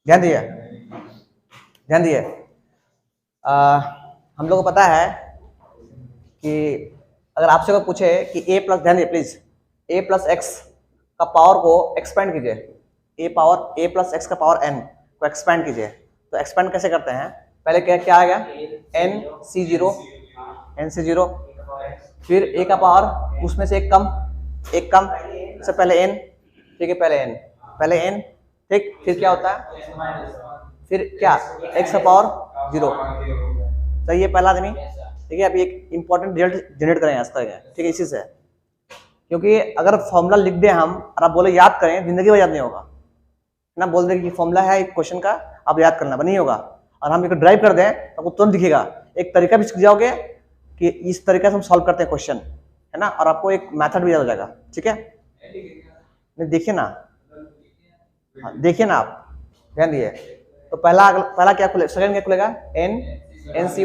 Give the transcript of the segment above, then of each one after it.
ध्यान दिए, ध्यान दिए। हम लोग को पता है कि अगर आपसे कोई पूछे कि ए प्लस, ध्यान दिए प्लीज, ए प्लस एक्स का पावर को एक्सपेंड कीजिए, ए प्लस एक्स का पावर एन को एक्सपेंड कीजिए, तो एक्सपेंड कैसे करते हैं? पहले क्या क्या आ गया? एन सी जीरो, फिर ए का पावर उसमें से एक कम, सबसे पहले एन, ठीक है, पहले एन, ठीक, फिर क्या होता है? फिर क्या? एक्स का पावर जीरो। सही है पहला आदमी, ठीक है। अभी एक इंपॉर्टेंट रिजल्ट जनरेट करें आज तक, ठीक है, इसी से, क्योंकि अगर फॉर्मूला लिख दें हम और आप बोले याद करें, जिंदगी भर याद नहीं होगा ना। बोल दें कि फॉर्मूला है एक क्वेश्चन का, आप याद करना नहीं होगा। और हम एक ड्राइव कर दें तो आपको तुरंत दिखेगा, एक तरीका भी सीख जाओगे कि इस तरीके से हम सॉल्व करते हैं क्वेश्चन, है ना, और आपको एक मेथड भी याद हो जाएगा, ठीक है। देखिए ना, देखिए ना आप, ध्यान दिए। तो पहला क्या खुलेगा? सेकंड क्या खुलेगा? एन सी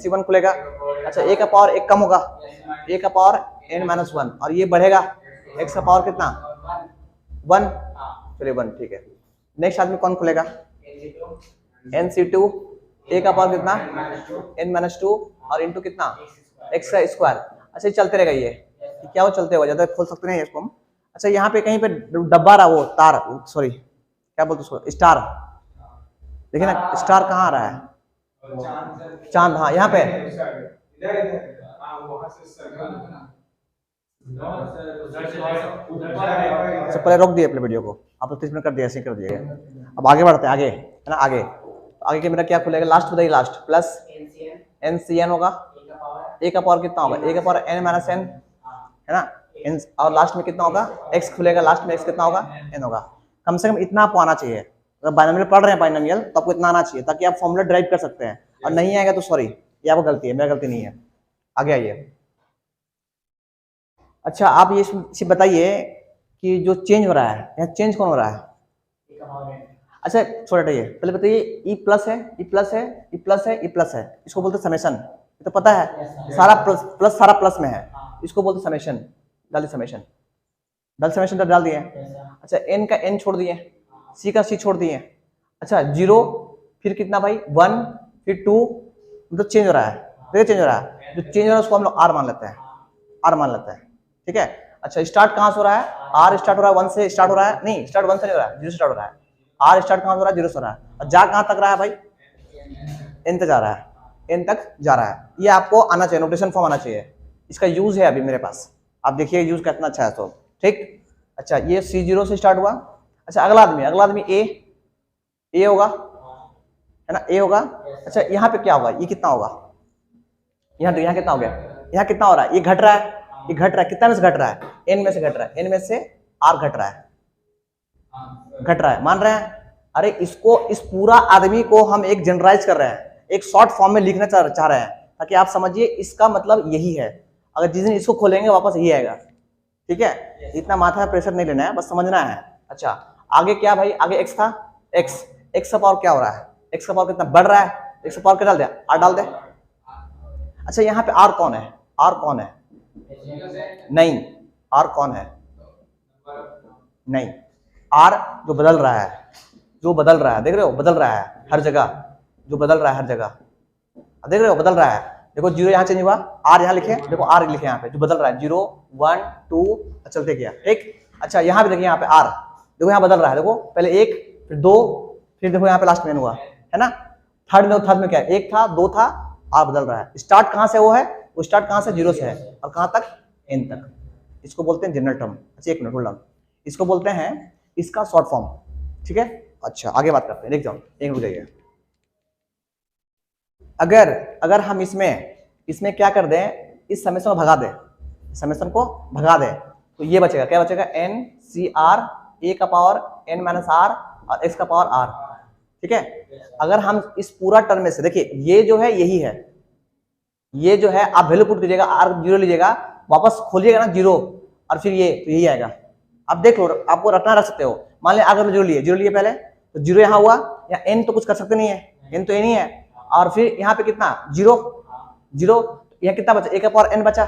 वन खुलेगा। अच्छा, ए का पावर एक कम होगा, ए का पावर एन माइनस वन, और ये बढ़ेगा, एक्स का पावर कितना? वन, चलिए वन, ठीक है। नेक्स्ट आदमी कौन खुलेगा? एन सी टू, ए का पावर कितना? एन माइनस टू, और इंटू कितना? एक्स का स्क्वायर। अच्छा, ये चलते रहेगा, ये क्या वो चलते होगा, ज्यादा खोल सकते नहीं इसको हम। अच्छा, यहाँ पे कहीं पे डब्बा रहा, वो तार, सॉरी क्या बोलते उसको, स्टार, देखिए ना, स्टार कहाँ आ रहा है? चांद, हाँ यहाँ पे। अच्छा, पहले रोक दिए अपने वीडियो को, आप तो 30 मिनट कर दिया, ऐसे कर दिए। अब आगे बढ़ते हैं, आगे है ना, आगे के मेरा क्या खुलेगा? लास्ट बताइए, last plus N C N होगा, ए का पावर कितना होगा? ए का पावर एन माइनस एन, है ना, एन, और लास्ट में कितना होगा? एक्स खुलेगा, लास्ट में एक्स कितना होगा? एन होगा। कम से कम इतना आपको आना चाहिए, अगर बाइनोमियल पढ़ रहे हैं बाइनोमियल, तो आपको इतना आना चाहिए ताकि आप फॉर्मूला ड्राइव कर सकते हैं। और नहीं आएगा तो सॉरी, ये आपको गलती है, मेरा गलती नहीं है। आगे आइए। अच्छा, आप ये बताइए कि जो चेंज हो रहा है, यहाँ चेंज कौन हो रहा है? अच्छा, छोड़ हटाइए, पहले बताइए, ई प्लस है, ई प्लस है, ई प्लस है, ई प्लस है, इसको बोलते समेशन, तो पता है, सारा प्लस सारा प्लस में है, इसको बोलते समेशन। डालिए समेशन, समेशन तो डाल दिए। अच्छा, एन का एन छोड़ दिए, सी का सी छोड़ दिए। अच्छा, जीरो, फिर कितना भाई? वन, फिर टू, मतलब चेंज हो रहा है, देखिए चेंज हो रहा है, जो चेंज हो रहा है उसको हम लोग आर मान लेते हैं, ठीक है। अच्छा, स्टार्ट कहाँ से हो रहा है? आर स्टार्ट हो रहा है, वन से स्टार्ट हो रहा है, नहीं स्टार्ट वन से नहीं हो रहा है, जीरो से स्टार्ट हो रहा है। आर स्टार्ट कहाँ से हो रहा है? जीरो से हो रहा है, और जा कहाँ तक रहा है भाई? एन तक जा रहा है, एन तक जा रहा है। ये आपको आना चाहिए, नोटेशन फॉर्म आना चाहिए। इसका यूज है अभी मेरे पास, आप देखिए यूज कितना अच्छा है, तो ठीक। अच्छा, ये सी जीरो से स्टार्ट हुआ। अच्छा, अगला आदमी ए होगा, है ना, ए होगा। अच्छा, यहाँ पे क्या होगा? ये कितना होगा? यहाँ कितना हो गया? यहाँ कितना हो रहा है? ये घट रहा है, कितना में से घट रहा है? एन में से घट रहा है, एन में से आर घट रहा है, मान रहे हैं? अरे इसको, इस पूरा आदमी को हम एक जनरलाइज कर रहे हैं, एक शॉर्ट फॉर्म में लिखना चाह रहे हैं, ताकि आप समझिए इसका मतलब यही है। अगर जिस दिन इसको खोलेंगे वापस यही आएगा, ठीक है। इतना माथा प्रेशर नहीं लेना है, बस समझना है। अच्छा, आगे क्या भाई? आगे एक्स था, एक्स का पावर क्या हो रहा है? एक्स का पावर कितना बढ़ रहा है? एक्स का पावर क्या डाल दिया? आर डाल दे। अच्छा, यहाँ पे आर कौन है? नहीं, आर कौन है? नहीं, आर जो बदल रहा है, देख रहे हो, बदल रहा है हर जगह, देख रहे हो, बदल रहा है। देखो, जीरो यहाँ चेंज हुआ, आर यहाँ लिखे, देखो आर लिखे यहाँ पे, जो बदल रहा है, 0 1 2 चलते गया, ठीक। अच्छा, यहाँ पे देखिए, यहाँ पे आर, देखो यहाँ बदल रहा है, देखो पहले 1, फिर 2, फिर देखो यहाँ पे लास्ट में हुआ, है ना। थर्ड में क्या है? 1 था, 2 था, आर बदल रहा है। स्टार्ट कहाँ से वो स्टार्ट कहाँ से? 0 से है, और कहाँ तक? एन तक। इसको बोलते हैं जनरल टर्म। अच्छा, एक मिनट होल्ड ऑन, इसको बोलते हैं इसका शॉर्ट फॉर्म, ठीक है। अच्छा, आगे बात करते हैं, देख जाओ, एक रुक जाइए। अगर हम इसमें क्या कर दें? इस समेशन को भगा दें, तो ये बचेगा, क्या बचेगा? एन सी आर, ए का पावर एन माइनस आर, और एक्स का पावर आर, ठीक है। अगर हम इस पूरा टर्म में से देखिए, ये जो है यही है, ये जो है आप वैल्यू पुट कीजिएगा, आर जीरो लीजिएगा, वापस खोलिएगा ना जीरो, और फिर ये तो यही आएगा। आप देख लो, आपको रखना रख सकते हो। मान लिया अगर जीरो लिए पहले, तो जीरो यहाँ हुआ, या एन तो कुछ कर सकते नहीं है, एन तो एन ही है, और फिर यहाँ पे कितना? जीरो, यहाँ कितना बचा? ए का पावर एन बचा,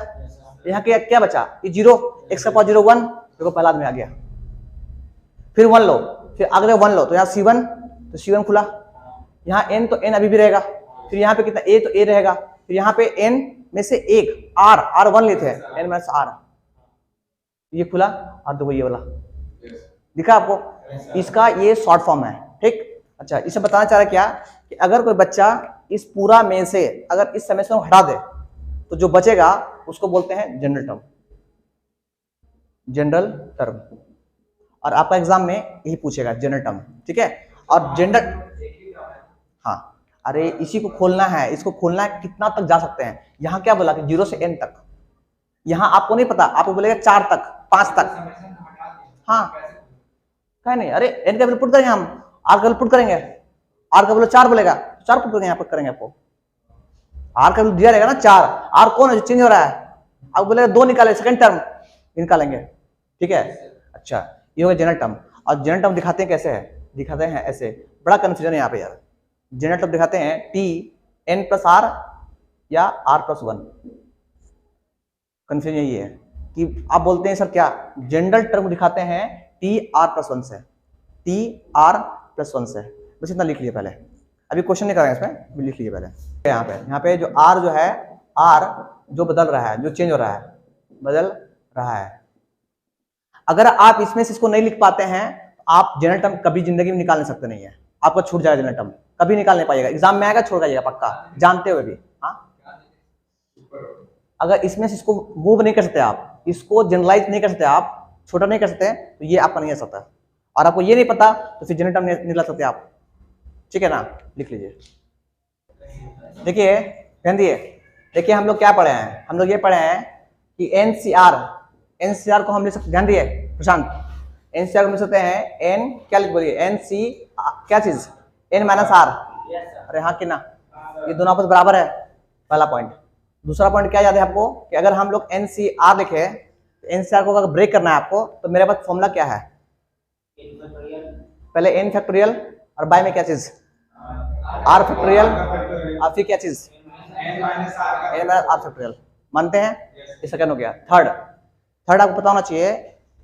यहाँ क्या बचा? ये जीरो, एक्स का पावर 0 1, देखो पहला आदमी आ गया। फिर 1 लो, फिर अगर 1 लो तो यहाँ C1, तो C1 खुला, यहाँ n तो n अभी भी रहेगा, फिर यहाँ पे कितना a तो a रहेगा, फिर यहाँ पे n में से एक R1 लेते हैं, n माइनस r, ये खुला, और देखो ये वाला दिखा आपको, इसका ये शॉर्ट फॉर्म है, ठीक। अच्छा, इसे बताना चाह रहा क्या कि अगर कोई बच्चा इस पूरा में से अगर इस समेशन को हटा दे तो जो बचेगा उसको बोलते हैं जनरल टर्म, जनरल टर्म। और आपका एग्जाम में यही पूछेगा जनरल टर्म, ठीक है। और जनरल, हाँ, अरे इसी को खोलना है, इसको खोलना है, कितना तक जा सकते हैं। यहाँ क्या बोला कि 0 से n तक, यहाँ आपको नहीं पता, आपको बोलेगा 4 तक, 5 तक, हाँ कहीं नहीं, अरे n का वैल्यू पुट करेंगे हम, r का वैल्यू पुट करेंगे, r का वैल्यू 4 बोलेगा, 4 पुट करेंगे, यहाँ पर करेंगे आपको, r का वैल्यू दिया रहेगा ना 4, r कौन है जो चेंज हो रहा है, आप बोलेगा 2 निकाले, सेकंड टर्म निकालेंगे, ठीक है। अच्छा, ये हो गया जनरल टर्म। और जनरल टर्म दिखाते हैं कैसे है, दिखाते हैं ऐसे, बड़ा कंफ्यूजन है यहाँ पे यार। जनरल टर्म दिखाते हैं t n प्लस r या r प्लस 1, कंफ्यूजन यही है कि आप बोलते हैं सर क्या, जनरल टर्म दिखाते हैं t r प्लस 1 से, t r प्लस 1 से, बस इतना लिख लिया पहले, अभी क्वेश्चन नहीं करेंगे इसमें, लिख लीजिए पहले। यहाँ पे जो r जो है, r जो बदल रहा है, जो चेंज हो रहा है, बदल रहा है। अगर आप इसमें से इसको नहीं लिख पाते हैं, आप जनरल टर्म कभी जिंदगी में निकाल नहीं सकते, नहीं है, आपका छूट जाएगा जनरल टर्म, कभी निकाल नहीं पाएगा, एग्जाम में आएगा छोड़ जाइएगा पक्का, जानते हुए भी। हाँ, अगर इसमें से इसको मूव नहीं कर सकते आप, इसको जनरलाइज नहीं कर सकते आप, छोटा नहीं कर सकते, तो ये आपका नहीं आ सकता। और आपको ये नहीं पता तो फिर जनरल टर्म नहीं निकाल सकते आप, ठीक है ना, लिख लीजिए। देखिए ध्यान दिए, देखिए हम लोग क्या पढ़े हैं, हम लोग ये पढ़े हैं कि एनसीआर को हम लिख सकते, ध्यान दिए प्रशांत, एनसीआर को लिख सकते हैं एन, क्या लिख बोलिए, एन सी क्या चीज, एन माइनस आर, अरे हाँ कि ना, ये दोनों आपस बराबर है, पहला पॉइंट। दूसरा पॉइंट क्या याद है आपको कि अगर हम लोग एनसीआर लिखे, तो एनसीआर को अगर ब्रेक करना है आपको, तो मेरे पास फॉर्मूला क्या है, पहले एन फैक्टोरियल और बाय में क्या चीज, आर फैक्टोरियल, और फिर क्या चीज, एन माइनस आर फैक्टोरियल, मानते हैं, ये सेकंड हो गया। थर्ड आपको पता होना चाहिए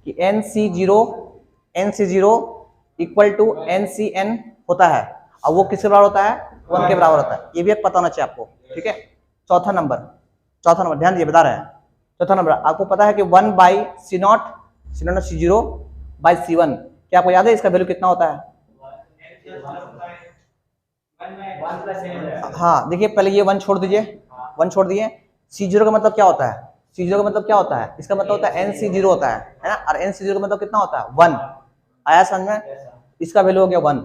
कि NC0 इक्वल टू NCN होता है, और वो किसके बराबर होता है, 1 के बराबर होता है, ये भी एक पता होना चाहिए आपको, ठीक है। चौथा नंबर ध्यान दिए, बता रहे हैं, चौथा नंबर आपको पता है कि 1 by C0 C0 by C1, क्या आपको याद है इसका वैल्यू कितना होता है, हाँ देखिए पहले ये 1 छोड़ दीजिए, 1 छोड़ दिए, C0 का मतलब क्या होता है, C0 का मतलब क्या होता है, इसका मतलब होता है NC0 होता है ना, और NC0 का मतलब कितना होता है, 1, आया समझ में, इसका वैल्यू हो गया 1,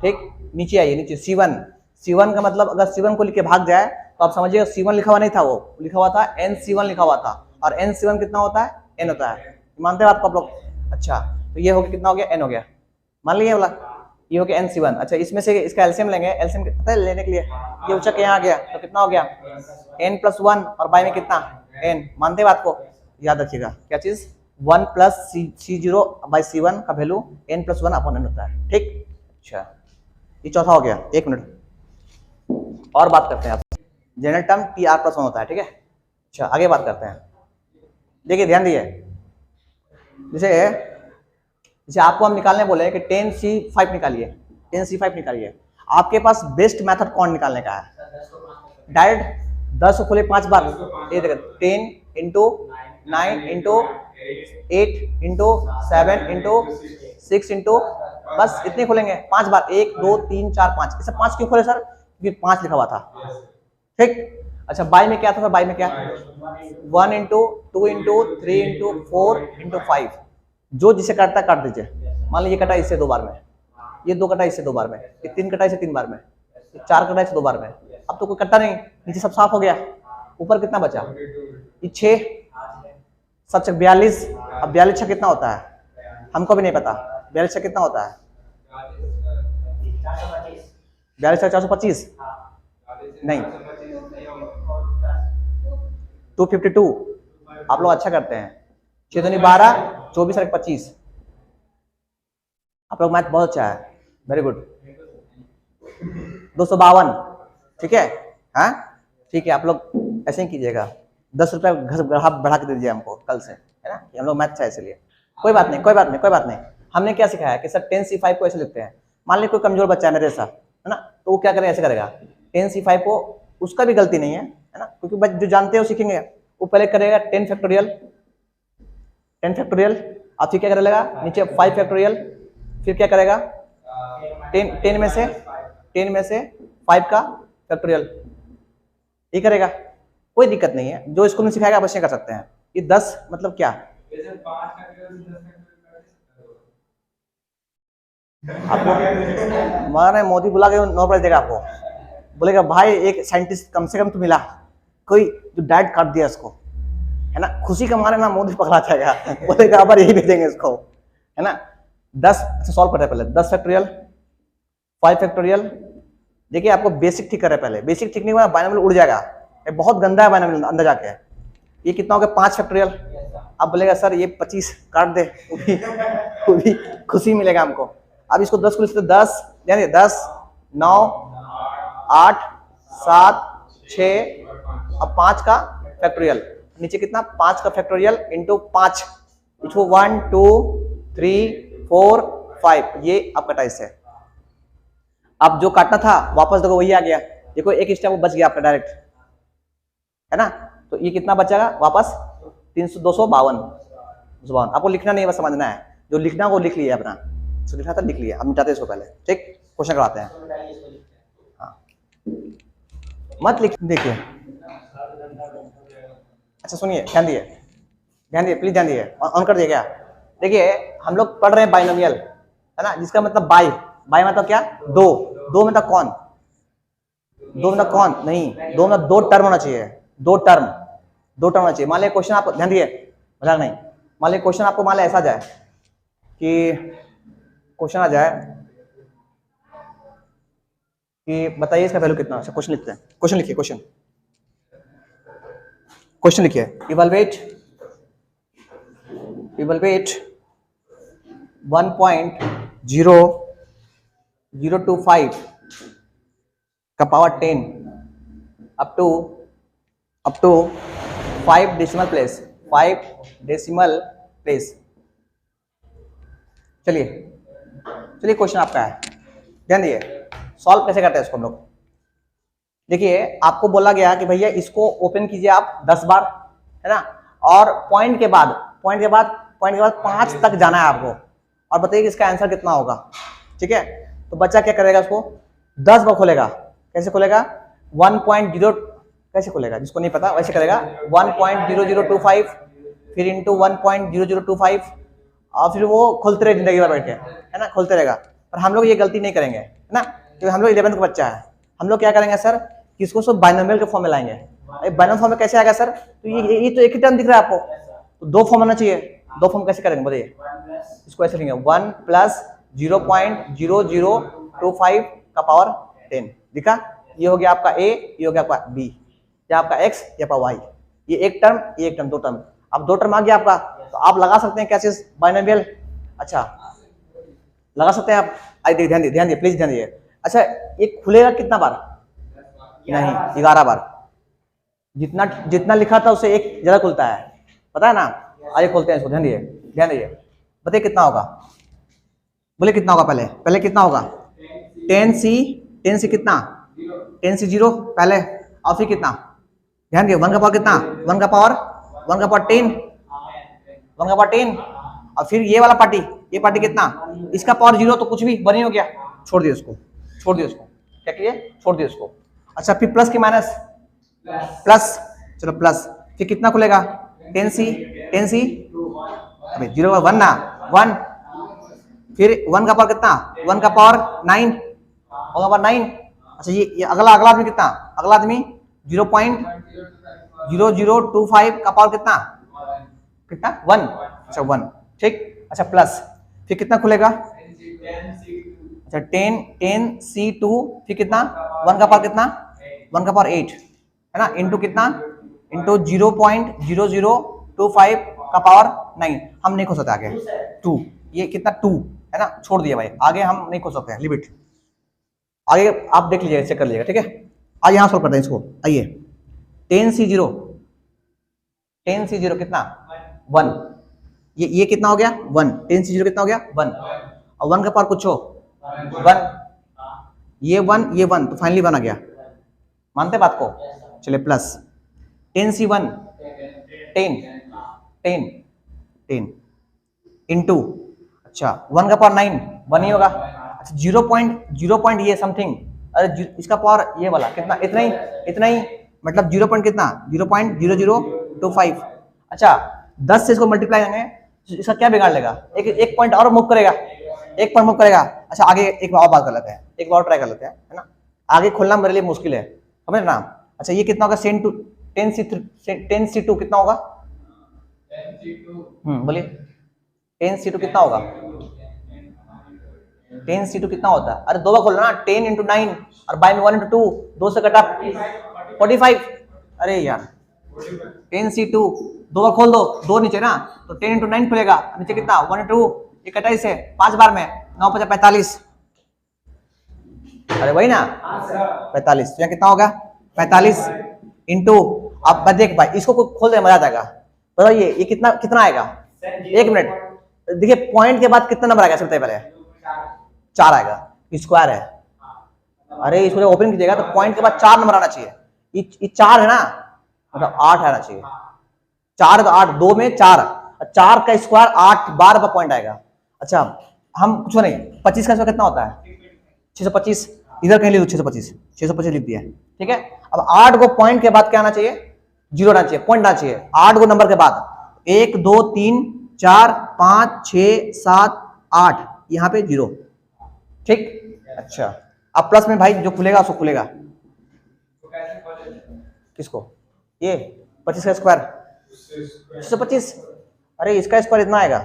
ठीक। नीचे आइए, नीचे C1 का मतलब अगर C1 को लिख के भाग जाए तो आप समझिए C1 लिखा हुआ नहीं था, वो लिखा हुआ था NC1 लिखा हुआ था, और NC1 कितना होता है, N होता है, मानते हैं आपको आप लोग। अच्छा, तो ये हो गया, कितना हो गया, N हो गया, मान लिया वाला, ये हो गया NC1। अच्छा, इसमें से इसका एलसीएम लेंगे, एलसीएम पता है लेने के लिए, ये उचक यहाँ आ गया, तो कितना हो गया, N प्लस 1, और बाय में कितना, N, मानते हैं बात को, याद रखिएगा क्या चीज, 1 प्लस C0 बाई C1 का value N plus 1 upon N होता है, ठीक। अच्छा, ये चौथा हो गया, 1 मिनट और बात करते हैं आप, जनरल टर्म TR प्लस 1 होता है, ठीक है। अच्छा, आगे बात करते हैं, देखिए ध्यान दिए, जैसे आपको हम निकालने बोले कि 10C5 निकालिए, 10C5 निकालिए, आपके पास बेस्ट मेथड कौन निकालने का है, डायरेक्ट 10 को खोले 5 बार, ये देखो 10 into 9 into 8 into 7 into 6 into, बस इतने खोलेंगे 5 बार, 1 2 3 4 5, इसे 5 क्यों खोले सर, क्योंकि 5 लिखा हुआ था, ठीक। अच्छा, बाय में क्या था, बाय में क्या, 1 इंटू 2 इंटू 3 इंटू 4 इंटू 5, जो जिसे काटता काट दीजिए, मान लीजिए कटा इससे 2 बार में, ये 2 कटा इससे 2 बार में, ये 3 कटा इससे 3 बार में, ये 4 कटा इससे 2 बार में, अब तो कोई कट्टा नहीं, नीचे सब साफ हो गया, ऊपर कितना बचा, ये 6 7 42, अब 42 छः कितना होता है, हमको भी नहीं पता, 42 छः कितना होता है, 42 छः 425 नहीं, 252, आप लोग अच्छा करते हैं, 6 दूनी 12, 24 और 25, आप लोग मैथ बहुत अच्छा है, वेरी गुड, 252, ठीक है, हाँ ठीक है, आप लोग ऐसे ही कीजिएगा, 10 रुपया घर बढ़ा के दे दीजिए हमको कल से, है ना, कि हम लोग मैथ अच्छा है, इसलिए कोई बात नहीं, हमने क्या सिखाया कि सर 10c5 को ऐसे लिखते हैं। मान लीजिए कोई कमजोर बच्चा है मेरे साथ, है ना, तो वो क्या करेगा, ऐसे करेगा 10c5 को, उसका भी गलती नहीं है ना, क्योंकि बच्चे जो जानते हैं वो सीखेंगे। वो पहले करेगा 10 फैक्टोरियल, 10 फैक्टोरियल, और फिर क्या करेगा नीचे 5 फैक्टोरियल, फिर क्या करेगा 10 में से 5 का फैक्टोरियल, ये करेगा, कोई दिक्कत नहीं है। जो स्कूल में सिखाएगा आप वैसे कर सकते हैं। ये 10 मतलब क्या, आपको माने मोदी बुला के 9 प्राइज देगा आपको, बोलेगा भाई एक साइंटिस्ट कम से कम तो मिला, कोई जो डाइट काट दिया इसको, है ना, खुशी का मारे ना मोदी पकड़ा जाएगा, बोलेगा अब यही भेजेंगे इसको, है ना। 10 सॉल्व करते हैं पहले, 10 फैक्टोरियल, 5 फैक्टोरियल। देखिए आपको बेसिक ठीक कर रहे हैं पहले, बेसिक ठीक नहीं हुआ बाइनोमियल उड़ जाएगा, ये बहुत गंदा है बाइनोमियल अंदर जाके। ये कितना हो गया 5 फैक्टोरियल। अब बोलेगा सर ये 25 काट दे, वो भी खुशी मिलेगा हमको। अब इसको 10 को लिखते 10 यानी 10 9 8 7 6 अब 5 का फैक्टोरियल, नीचे कितना 5 का फैक्टोरियल इंटू 5, इसको 1 2 3 4 5, ये आपका 28 है। अब जो काटना था वापस देखो वही आ गया, देखो एक स्टेप बच गया आपका डायरेक्ट, है ना। तो ये कितना बचेगा वापस 252। आपको लिखना नहीं है, बस समझना है, जो लिखना वो लिख लिया अपना, जो लिखना था लिख लिया। अब मिटाते इसको पहले, ठीक, क्वेश्चन करवाते हैं। हाँ मत लिख, देखिए अच्छा सुनिए, ध्यान दिए प्लीज, ध्यान दिए, ऑन कर दिए क्या। देखिए हम लोग पढ़ रहे हैं बाइनोमियल, है ना, जिसका मतलब बाई मतलब क्या, दो मतलब कौन, दो मतलब कौन नहीं, दो मतलब 2 टर्म होना चाहिए, 2 टर्म होना चाहिए। मान लिया क्वेश्चन आप ध्यान दिए, मजाक नहीं, मान लिया क्वेश्चन आपको मान लिया ऐसा जाए कि क्वेश्चन आ जाए कि बताइए इसका वैल्यू कितना। अच्छा क्वेश्चन लिखते हैं, क्वेश्चन लिखिए, क्वेश्चन लिखिए, इवैल्यूएट 1.0025 का power 10 up to 5 decimal place. चलिए क्वेश्चन आपका है, ध्यान दिए, सॉल्व कैसे करते हैं इसको हम लोग। देखिए आपको बोला गया कि भैया इसको ओपन कीजिए आप 10 बार, है ना, और पॉइंट के बाद 5 तक जाना है आपको, और बताइए कि इसका आंसर कितना होगा। ठीक है, तो बच्चा क्या करेगा, उसको 10 बार खोलेगा। कैसे खोलेगा, 1.0 कैसे खोलेगा, जिसको नहीं पता वैसे करेगा 1.0025 फिर इंटू 1.0025, और फिर वो खोलते रहे जिंदगी भर बैठे, है ना, खोलते रहेगा। पर हम लोग ये गलती नहीं करेंगे, है ना, क्योंकि हम लोग 11th का बच्चा है। हम लोग क्या करेंगे सर, किसको सब बाइनोमियल के फॉर्म में लाएंगे। बाइनोमियल फॉर्म में कैसे आएगा सर, तो ये तो एक ही टर्म दिख रहा है आपको, तो 2 फॉर्म होना चाहिए। 2 फॉर्म कैसे करेंगे बताइए, इसको ऐसे लिखेंगे 1 प्लस 0.0025 का पावर 10, दिखा, ये हो गया आपका a, ये हो गया आपका b, या आपका x या आपका y, ये एक टर्म 2 टर्म। अब 2 टर्म आ गया आपका, तो आप लगा सकते हैं क्या चीज, बाइनोमियल। अच्छा लगा सकते हैं आप, आइए ध्यान दिए प्लीज ध्यान दिए। अच्छा ये खुलेगा कितना बार, नहीं 11 बार, जितना लिखा था उससे एक ज्यादा खुलता है, पता है ना। आइए खोलते हैं इसको, ध्यान दिए, बताइए कितना होगा, बोले कितना होगा, पहले कितना होगा 10c कितना 10c 0 पहले, और फिर कितना, ध्यान दिए 1 का पावर कितना, 1 का पावर 10, और फिर ये वाला पार्टी, ये पार्टी कितना, इसका पावर 0, तो कुछ भी बनी हो गया, छोड़ दिए उसको, क्या किए, छोड़ दिए उसको। अच्छा फिर प्लस की माइनस, प्लस, चलो प्लस, फिर कितना खुलेगा 10c अबे 0 1 ना 1, फिर 1 का पावर कितना, 1 का पावर 9, अच्छा ये अगला आदमी कितना, अगला आदमी 0.0025 का पावर कितना 1, अच्छा 1, ठीक। अच्छा प्लस, फिर कितना खुलेगा, अच्छा 10c2, फिर कितना 1 का पावर कितना, 1 का पावर 8, है ना, इंटू कितना, इंटू 0.0025 का पावर 9। हम नहीं खोल सकते आगे 2, ये कितना 2 है ना, छोड़ दिया भाई, आगे हम नहीं खोल सकते हैं, लिमिट आगे आप देख लीजिएगा, चेक कर लीजिएगा, ठीक है। आज यहाँ सोल्व करते हैं इसको, आइए 10c0 कितना 1, ये कितना हो गया 1, 10 से 0 कितना हो गया 1, और 1 का पावर कुछ हो 1, ये 1 तो फाइनली 1 आ गया, मानते बात को? चलिए प्लस 10 सी 1 10 10 10 इंटू, अच्छा 1 का पावर 9 1 ही होगा, अच्छा 0 ये समथिंग, अरे इसका पावर ये वाला कितना, इतना ही मतलब 0 पॉइंट कितना 0.0025, अच्छा 10 से इसको मल्टीप्लाई करेंगे, इसका क्या बिगाड़ लेगा, एक पॉइंट और मूव करेगा, एक पॉइंट मूव करेगा। अच्छा आगे एक और बात कर लेते हैं, एक बार ट्राई कर लेते हैं, है ना, आगे खोलना मेरे लिए मुश्किल है, समझ ना। अच्छा ये कितना होगा 10 सी 2 कितना होगा, बोलिए 10 सी 2 कितना होगा, 10 सी 2 कितना होता है, अरे दो बार खोलना ना, 10 इंटू 9 और बाय में 1 इंटू 2, 2 से कटा 45, अरे यार 10 सी 2 दो बार खोल दो, 2 नीचे ना, तो 10 इंटू 9 खुलेगा, नीचे कितना 1 इंटू 2, 21 है 5 बार में 9 5 45, अरे वही ना 45, तो यहाँ कितना होगा 45 इंटू, अब देख भाई इसको खोल दे मजा आ जाएगा, बताइए ये कितना आएगा, एक मिनट देखिए पॉइंट के बाद कितना नंबर आएगा, सबसे पहले 4 आएगा, स्क्वायर है, अरे इसको जब ओपन कीजिएगा तो पॉइंट के बाद 4 नंबर आना चाहिए, ये 4 है ना, मतलब 8 आना चाहिए, 4 तो 8, 2 में 4, 4 का स्क्वायर 8 बार का पॉइंट आएगा। अच्छा हम कुछ नहीं, 25 का स्क्वायर कितना होता है 625, इधर कहीं लिख दो 625 लिख दिया, ठीक है। अब 8 को पॉइंट के बाद क्या आना चाहिए, 0 आना चाहिए, पॉइंट आना चाहिए, 8 को नंबर के बाद 1 2 3 4 5 6 7 8, यहाँ पे 0, ठीक। अच्छा अब प्लस में भाई जो खुलेगा उसको खुलेगा, किसको, ये 25 का स्क्वायर 625, अरे इसका स्क्वायर इतना आएगा,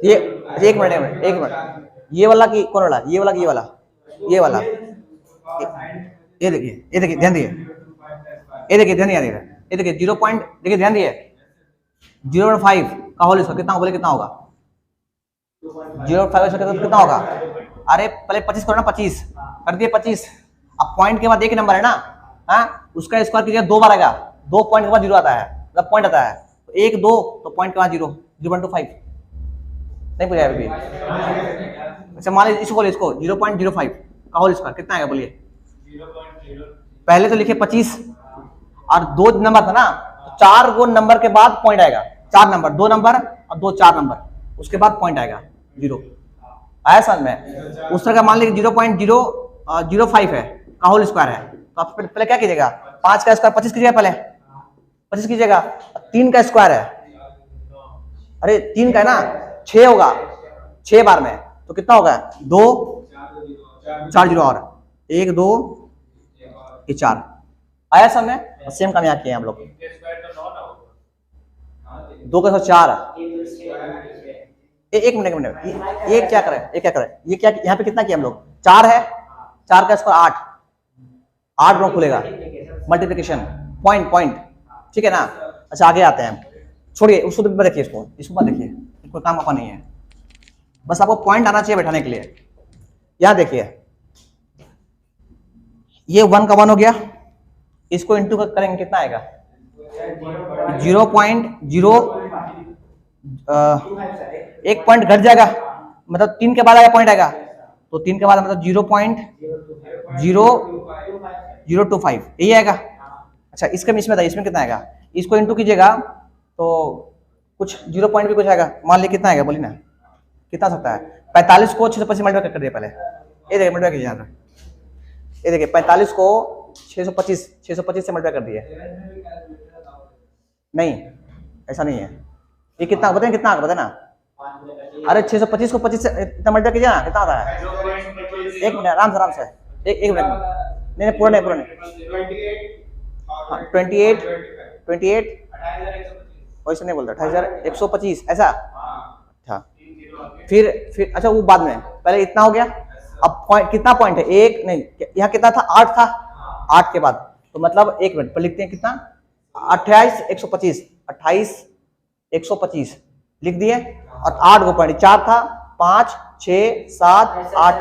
ये एक मिनट ये वाला की कौन वाला, ये वाला ये वाला ये देखिए ध्यान दिए, ये देखिए ध्यान दिए, ये देखिए 0 पॉइंट, देखिए ध्यान दिए 0.5 का होल स्क्वायर कितना, बोले कितना होगा 0.5 कितना होगा, अरे पहले 25 करो ना, 25 कर दिए 25, अब पॉइंट के बाद एक नंबर है ना, हाँ उसका स्क्वायर कीजिए 2 बार आएगा, 2 पॉइंट के बाद 0 आता है, मतलब पॉइंट आता है, 1 2 तो पॉइंट के बाद 0.25 नहीं पूछा अभी। अच्छा मान लीजिए इसको बोले, इसको 0.05 का होल स्क्वायर कितना आएगा बोलिए, पहले तो लिखे 25 और 2 नंबर था ना, तो 4 को नंबर के बाद पॉइंट आएगा, 4 नंबर 2 नंबर और 2 4 नंबर, उसके बाद पॉइंट आएगा 0, आया समझ में। उस तरह का मान लीजिए 0.005 है का होल स्क्वायर है, तो आप पहले क्या कीजिएगा, 5 का स्क्वायर 25 कीजिएगा, पहले 25 कीजिएगा, 3 का स्क्वायर है, अरे 3 का है ना 6 होगा, 6 बार में तो कितना होगा 2 4 0 और 1 2 ये 4, आया समझ में। सेम काम यहाँ किए हम लोग, 2 का 4, एक मिनट ये क्या करे, ये क्या यहाँ पे कितना किया हम लोग, 4 है, 4 का स्क्वायर 8 में खुलेगा, मल्टीप्लिकेशन पॉइंट, ठीक है ना। अच्छा आगे आते हैं, छोड़िए उसको तो देखिए, इसको मत देखिए, कोई काम आपका नहीं है, बस आपको पॉइंट आना चाहिए बैठाने के लिए। यहां देखिए ये 1 का 1 हो गया, इसको इंटू करेंगे कितना आएगा 0.0, एक पॉइंट घट जाएगा, मतलब 3 के बाद आएगा पॉइंट आएगा, तो 3 के बाद मतलब 0.0025 यही आएगा। अच्छा इसके इसमें बताइए इसमें कितना आएगा, इसको इंटू कीजिएगा तो कुछ 0 पॉइंट भी कुछ आएगा, मान लीजिए कितना आएगा बोलिए ना, कितना सकता है 45 को 625 मल्टीप्लाई कर दिया पहले, ये देखिए मल्टीप्लाई कीजिए, ये देखिए 45 को 625 से मल्टीप्लाई कर दिए, नहीं ऐसा नहीं है, ये कितना बताए, कितना बताए ना, अरे 625 को 25 से इतना मल्टीप्लाई कीजिए ना, कितना आता है, एक मिनट आराम से एक मिनट, नहीं पूरा नहीं 28 वैसे नहीं बोलता 28,125 ऐसा, अच्छा फिर अच्छा वो बाद में, पहले इतना हो गया, अब पॉइंट कितना पॉइंट है, एक नहीं यहाँ कितना था 8 था, 8 के बाद तो मतलब एक मिनट पर लिखते हैं कितना 28,125 लिख दिए, और 8 को पॉइंट 4 था 5 6 7 8,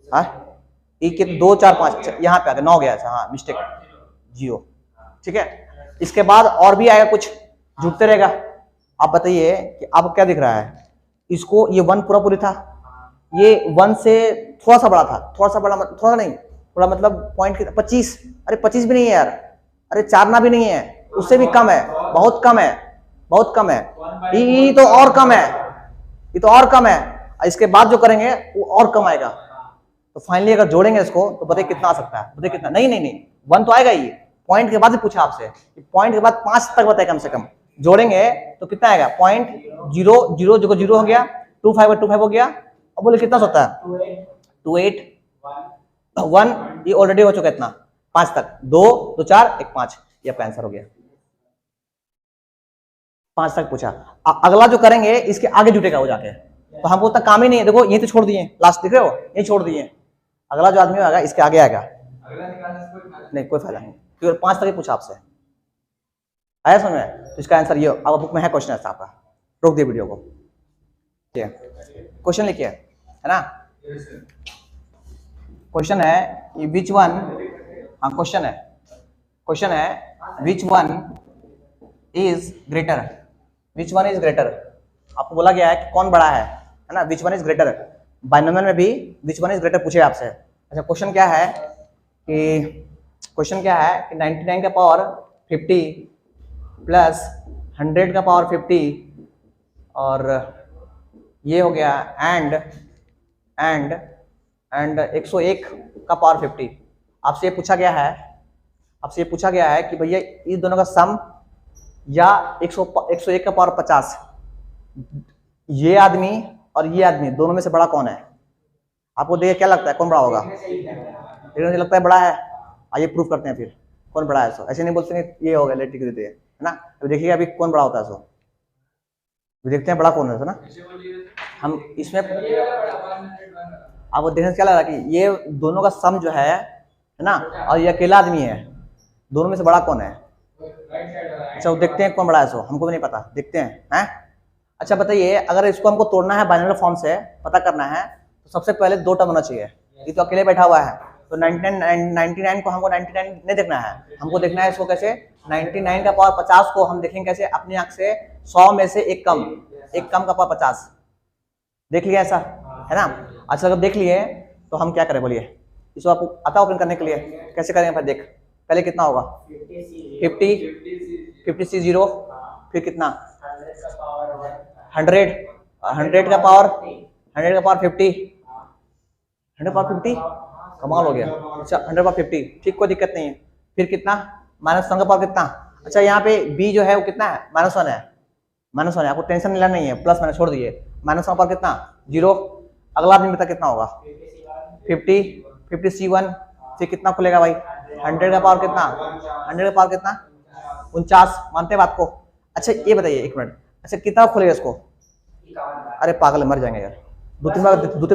हाँ ई कितने 2 4 5 यहाँ पे आ गया 9 गया था, हाँ मिस्टेक 0, ठीक है। इसके बाद और भी आएगा कुछ, जुड़ते रहेगा। आप बताइए कि आपको क्या दिख रहा है, इसको ये 1 पूरा पूरी था, ये 1 से थोड़ा सा बड़ा था, थोड़ा सा बड़ा थोड़ा नहीं, थोड़ा मतलब पॉइंट 25, अरे 25 भी नहीं है यार, अरे 4 ना भी नहीं है, उससे भी कम है, बहुत कम है, बहुत कम है, ये तो और कम है, ये तो और कम है, इसके बाद जो करेंगे वो और कम आएगा। तो फाइनली अगर जोड़ेंगे इसको तो बताइए कितना आ सकता है, बताइए कितना, नहीं नहीं नहीं 1 तो आएगा ही, पॉइंट के बाद ही पूछा आपसे, पॉइंट के बाद 5 तक बताए कम से कम, जोड़ेंगे तो कितना आएगा, पॉइंट 0 0 0 हो गया, 2 5 2 5 हो गया, अब बोले कितना होता है 2 8 1, ये ऑलरेडी हो चुका है इतना, 5 तक, 2 2 4 1 5, ये आपका आंसर हो गया। 5 तक पूछा, अगला जो करेंगे इसके आगे जुटेगा वो जाके, तो हमको उतना काम ही नहीं है, देखो ये तो छोड़ दिए, लास्ट दिख रहे हो, ये छोड़ दिए, अगला जो आदमी आएगा इसके आगे आएगा, नहीं कोई फायदा नहीं, क्योंकि 5 तक ही पूछा आपसे, आया समझ में। तो इसका आंसर ये, अब बुक में है क्वेश्चन ऐसा आपका, रोक दिए वीडियो को, ठीक है, क्वेश्चन लिखिए, है ना। क्वेश्चन है कि विच वन, हाँ क्वेश्चन है which one is greater, which one is greater, आपको बोला गया है कि कौन बड़ा है ना, which one is greater, binomial में भी विच वन इज ग्रेटर पूछे आपसे। अच्छा क्वेश्चन क्या है कि 99 का पावर 50 प्लस 100 का पावर 50 और ये हो गया एंड 101 का पावर 50। आपसे ये पूछा गया है कि भैया इस दोनों का सम या 101 का पावर 50, ये आदमी और ये आदमी दोनों में से बड़ा कौन है। आपको देखिए क्या लगता है कौन बड़ा होगा, मुझे लगता है बड़ा है, आइए प्रूफ करते हैं फिर कौन बड़ा है। सो ऐसे नहीं बोलते हैं ये होगा इलेक्ट्रिक देते हैं, है ना। तो देखिए अभी कौन बड़ा होता है, सो देखते हैं बड़ा कौन है ना। हम इसमें आपको देखने से क्या लग रहा है कि ये दोनों का सम जो है ना, और ये अकेला आदमी है, दोनों में से बड़ा कौन है। अच्छा वो देखते हैं कौन बड़ा है, सो हमको भी नहीं पता, देखते हैं। अच्छा बताइए अगर इसको हमको तोड़ना है बाइनोमियल फॉर्म से पता करना है तो सबसे पहले 2 टर्म होना चाहिए, ये तो अकेले बैठा हुआ है, तो 99 को हमको 99 नहीं देखना है, हमको देखना है इसको कैसे 99 का पावर 50 को हम देखेंगे कैसे अपनी आंख से, 100 में से एक कम का पावर 50, देख लिया ऐसा है ना। अच्छा अगर देख लिए तो हम क्या करें बोलिए, इसको आपको आता ओपन करने के लिए कैसे करेंगे फिर देख, पहले कितना होगा 50 से 0, फिर कितना 100 का पावर 50, 100 पावर 50 कमाल हो गया। अच्छा 100 पावर 50 ठीक, कोई दिक्कत नहीं है। फिर कितना -1 का पावर कितना, अच्छा यहाँ पे b जो है वो कितना है -1 है, आपको टेंशन लेना नहीं है, प्लस मैंने छोड़ दिए, -1 का पावर कितना 0। अगला आदमी बता कितना होगा 50 C1 से कितना खुलेगा भाई 100 का पावर कितना, 100 का पावर कितना 49, मानते हैं बात को। अच्छा ये बताइए 1 मिनट, अच्छा कितना खुलेगा इसको, अरे पागल मर जाएंगे यार, 2-3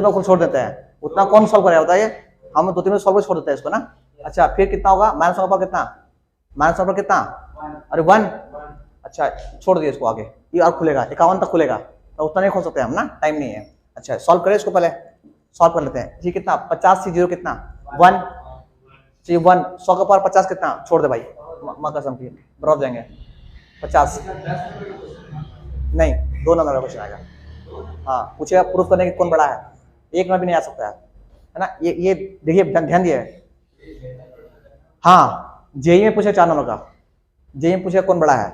बार छोड़ देते हैं, उतना कौन सॉल्व करेगा बताइए, हम 2-3 बार सॉल्व छोड़ देते हैं इसको ना। अच्छा फिर कितना होगा -1 का पावर कितना, -1 पर कितना, अरे 1, अच्छा छोड़ दिए इसको, आगे ये और खुलेगा 51 तक खुलेगा, तो उतना नहीं खोल सकते हम ना, टाइम नहीं है। अच्छा सॉल्व करें इसको, पहले सॉल्व कर लेते हैं। जी कितना 50 से 0 कितना 1, 100 का पावर 50 कितना, छोड़ दे भाई माँ कसम की बराबर जाएंगे 50 नहीं, 2 नंबर का क्वेश्चन आएगा। हाँ पूछेगा प्रूफ करने की कौन बड़ा है, 1 में भी नहीं आ सकता है ना। ये देखिए ध्यान दिए, हाँ जेई में पूछे 4 नंबर का, जेई में पूछे कौन बड़ा है,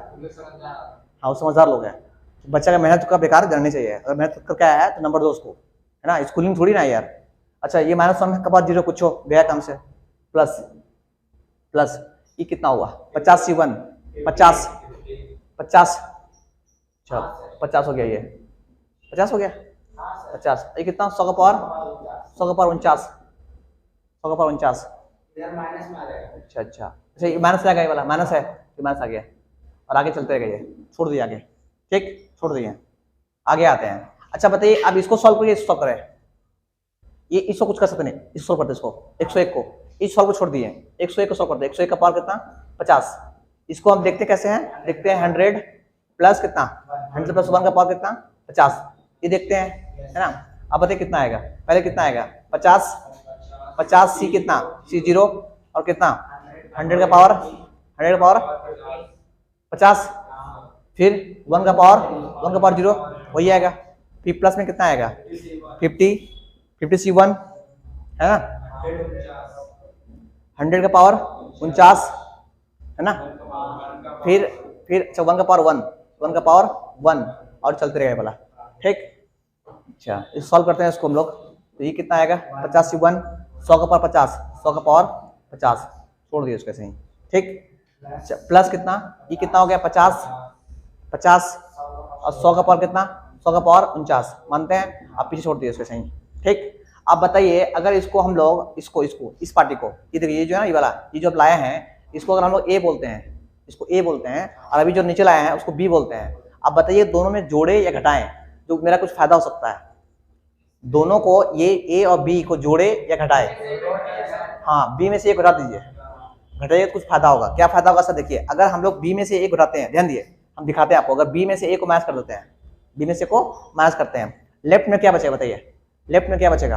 हाँ वो समझदार लोग हैं, बच्चा का मेहनत का बेकार करनी चाहिए, अगर मेहनत करके आया है तो नंबर दो उसको, है ना, स्कूलिंग थोड़ी ना यार। अच्छा ये -1 के बाद 0 पूछो गया काम से, प्लस ये कितना हुआ 50 C1 50, अच्छा 50 हो गया, ये 50 हो गया 50, ये कितना 100 का पावर 49, 100 का पावर 49, अच्छा ये माइनस आ गया, वाला माइनस है, ये माइनस आ गया, और आगे चलते गए, छोड़ दिया आगे, ठीक छोड़ दिए, आगे आते हैं। अच्छा बताइए अब इसको सॉल्व करिए, सॉल्व करें, ये इसको कुछ कर सकते नहीं, इसको सॉल्व करते, इसको 101 को इस सॉल्व को छोड़ दिए, 101 को सॉल्व करते, 101 का पावर कितना 50, इसको हम देखते कैसे हैं, देखते हैं 100 प्लस कितना 100 प्लस 1 का पावर कितना 50, ये देखते हैं, है ना। अब बताइए कितना आएगा, पहले कितना आएगा 50 50 सी कितना, सी 0 और कितना 100 का पावर 50, फिर 1 का पावर 0 वही आएगा। फिर प्लस में कितना आएगा 50 सी 1 है ना, 100 का पावर 49 है ना, फिर अच्छा 1 का पावर 1 और चलते रहेगा वाला, ठीक। अच्छा इस सॉल्व करते हैं इसको हम लोग, तो ये कितना आएगा 50 सी 1, 100 का पावर 50, 100 का पावर 50, छोड़ दिए उसके सही, ठीक। अच्छा प्लस कितना, ये कितना हो गया 50 और 100 का पावर कितना, 100 का पावर 49 मानते हैं, आप पीछे छोड़ दिए उसके सही, ठीक। अब बताइए अगर इसको हम लोग इसको इस पार्टी को, ये देखिए ये जो है ना, ये वाला ये जो लाए हैं इसको अगर हम लोग ए बोलते हैं, इसको ए बोलते हैं, और अभी जो नीचे लाए हैं उसको बी बोलते हैं। अब बताइए दोनों में जोड़े या घटाएं, जो मेरा कुछ फायदा हो सकता है। दोनों को ये ए और बी को जोड़े या घटाए, हाँ बी में से एक घटा दीजिए, घटाइए तो कुछ फायदा होगा। क्या फायदा होगा सर, देखिए अगर हम लोग बी में से एक घटाते हैं, ध्यान दिए हम दिखाते हैं आपको, अगर बी में से ए को माइनस कर देते हैं, बी में से को माइनस करते हैं, लेफ्ट में क्या बचेगा बताइए, लेफ्ट में क्या बचेगा,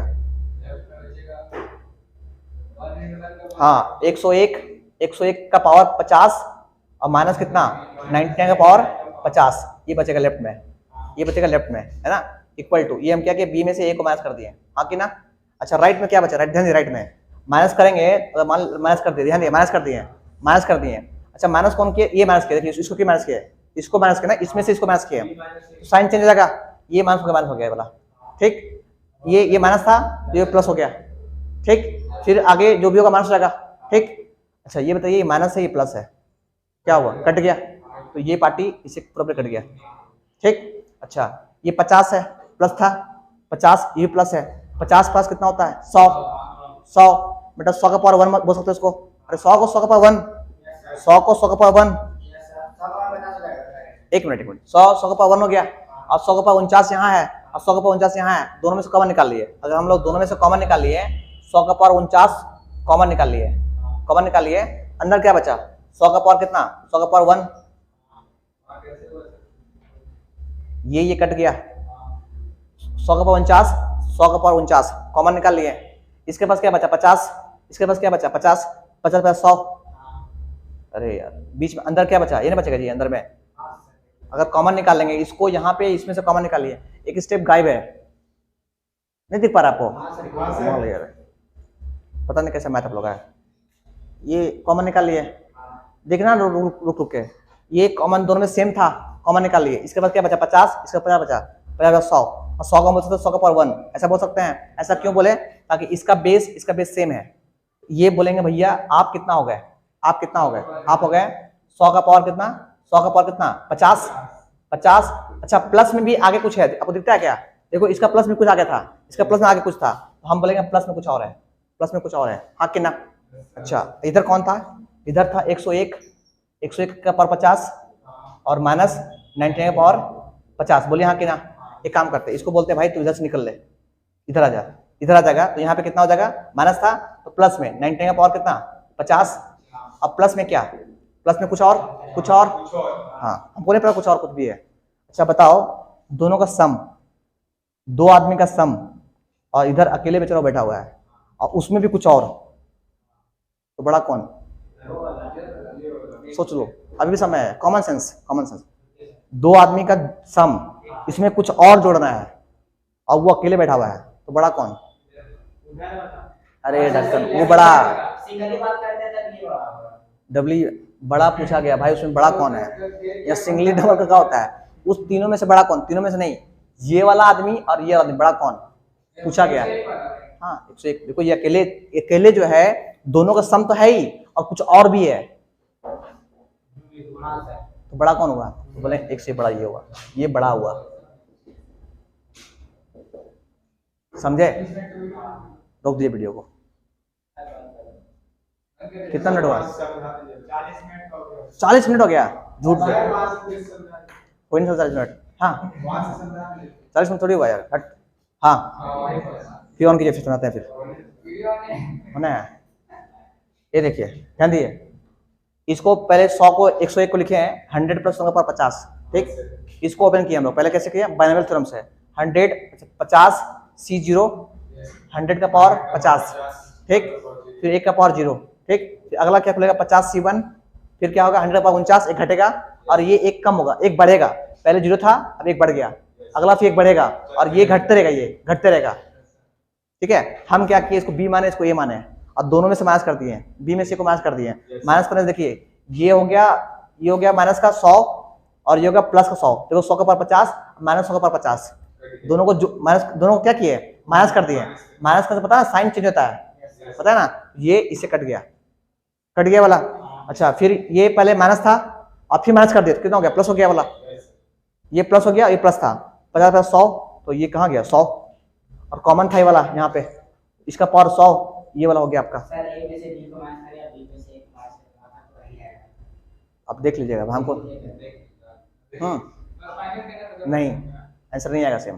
हाँ 101 का पावर 50 और माइनस कितना 99 का पावर 50, ये बचेगा लेफ्ट में, ये बचेगा लेफ्ट में है ना, इक्वल टू ये हम क्या किया बी में से ए को माइनस कर दिए, हाँ कि ना। अच्छा राइट में क्या बचा, राइट ध्यान दिए, राइट में माइनस करेंगे, माइनस कर दिए, ध्यान दिए माइनस कर दिए। अच्छा माइनस कौन किया, ये माइनस किया, देखिए इसको क्या माइनस किया, इसको माइनस किया ना, इसमें से इसको माइनस किया, तो साइन चेंज हो जाएगा, ये माइनस हो गया वाला, ठीक। ये माइनस था तो ये प्लस हो गया, ठीक। फिर आगे जो भी होगा माइनस हो जाएगा, ठीक। अच्छा ये बताइए ये माइनस है ये प्लस है, क्या हुआ कट गया, तो ये पार्टी इसे पूरा कट गया, ठीक। अच्छा ये 50 है, प्लस था 50, ये प्लस है, 50 प्लस कितना होता है 100 बेटा, 100 का पावर 1 बोल सकते हो इसको, अरे 100 को 100 का पावर 1, 100 को 100 का पावर 1, एक मिनट 100 का पावर 1 हो गया, और 100 का पावर 49 यहाँ है, और 100 का पावर 49 यहाँ है, दोनों में से कॉमन निकाल लिए। अगर हम लोग दोनों में से कॉमन निकाल लिए, 100 का पावर 49 कॉमन निकाल लिए, अंदर क्या बचा 100 का पावर कितना, 100 का पावर 1, ये कट गया, 100 का पावर 49, 100 का पावर 49 कॉमन निकाल लिए, इसके पास क्या बचा 50, इसके पास क्या बचा 50 50 100, अरे यार बीच में अंदर क्या बचा, ये नहीं बचेगा जी अंदर में, अगर कॉमन निकाल लेंगे इसको यहाँ पे, इसमें से कॉमन निकालिए, एक स्टेप गायब है, नहीं दिख पा रहा आपको, यार पता नहीं कैसे मैथ आप लोग है, ये कॉमन निकाल लिए, देखना रुक के, ये कॉमन दोनों में सेम था, कॉमन निकाल लिए, इसके बाद क्या बचा 50, इसका 50 बचा 100, और 100 का बोल सकते 100 का पावर 1, ऐसा बोल सकते हैं। ऐसा क्यों बोले, ताकि इसका बेस सेम है। ये बोलेंगे भैया आप कितना हो गए, आप हो गए 100 का पावर कितना, 100 का पावर कितना 50। अच्छा प्लस में भी आगे कुछ है, आपको दिखता है क्या, देखो इसका प्लस में कुछ आगे था, इसका प्लस में आगे कुछ था, तो हम बोलेंगे प्लस में कुछ और है, हाँ कि ना। अच्छा इधर कौन था, इधर था 101 का पावर 50 और माइनस 99 का पावर 50, बोलिए हाँ कि ना। एक काम करते हैं, इसको बोलते हैं भाई तू इधर से निकल ले, इधर आ जाएगा, तो यहाँ पे कितना हो जाएगा, माइनस था तो प्लस में 99 का पावर कितना 50, अब प्लस में क्या, प्लस में कुछ और, हाँ हमको नहीं पता कुछ और कुछ भी है। अच्छा बताओ दोनों का सम, दो आदमी का सम, और इधर अकेले बेचारा बैठा हुआ है और उसमें भी कुछ और, तो बड़ा कौन, सोच लो अभी भी समय है, कॉमन सेंस। दो आदमी का सम, इसमें कुछ और जोड़ना है और वो अकेले बैठा हुआ है, तो बड़ा कौन, अरे ढक्कन वो बड़ा डबली बड़ा पूछा गया भाई, उसमें बड़ा कौन है, या सिंगली डबल का क्या होता है, उस तीनों में से बड़ा कौन, तीनों में से नहीं, ये वाला आदमी और ये आदमी बड़ा कौन पूछा गया। हाँ 101, देखो ये अकेले जो है दोनों का सम तो है ही और कुछ और भी है, तो बड़ा कौन हुआ, तो बोले एक से बड़ा ये हुआ, ये बड़ा हुआ, समझे। रोक दीजिए वीडियो को, कितना मिनट हुआ, 40 मिनट हो गया, झूठ कोई नहीं 40 मिनट, हाँ 40 मिनट थोड़ी हुआ यार, हट, हाँ फिर ऑन कीजिए, फिर सुनाते हैं, फिर होना है। ये देखिए ध्यान दिए, इसको पहले 100 को 101 को लिखे हैं 100 प्लस 100 का पावर 50, ठीक। इसको ओपन किया हम लोग, पहले कैसे किया, बाइनोमियल थ्योरम से, 100 50 C0 100 का पावर 50, ठीक, फिर 1 का पावर 0, ठीक, फिर अगला क्या खुलेगा 50C1, फिर क्या होगा 100 का पावर 49, एक घटेगा और ये एक कम होगा, एक बढ़ेगा, पहले 0 था अब एक बढ़ गया, अगला फिर एक बढ़ेगा और ये घटते रहेगा, ये घटते रहेगा। ठीक है, हम क्या किए, इसको बी माने इसको ए माने और दोनों में से माइनस कर दिए, बी में से को माइनस कर दिए। माइनस करने से देखिए ये हो गया, ये हो गया माइनस का 100 और ये हो गया प्लस का 100। देखो 100 का पावर 50 माइनस 100 का पावर 50, दोनों को जो माइनस, दोनों को क्या किए माइनस कर दिए। माइनस करने से पता है साइन चेंज होता है, पता है ना, ये इससे कट गया, कट गया वाला। अच्छा फिर ये पहले माइनस था और फिर माइनस कर दिया, कितना हो गया प्लस हो गया वाला, ये प्लस हो गया, ये प्लस था 50 प्लस 100, तो ये कहाँ गया 100 और कॉमन था ये वाला यहाँ पे, इसका पावर 100, ये वाला हो गया आपका। सर ए में से बी को माइनस करें या बी में से ए को माइनस करें, तो वही आएगा। अब देख लीजिएगा हमको, नहीं आंसर नहीं आएगा सेम।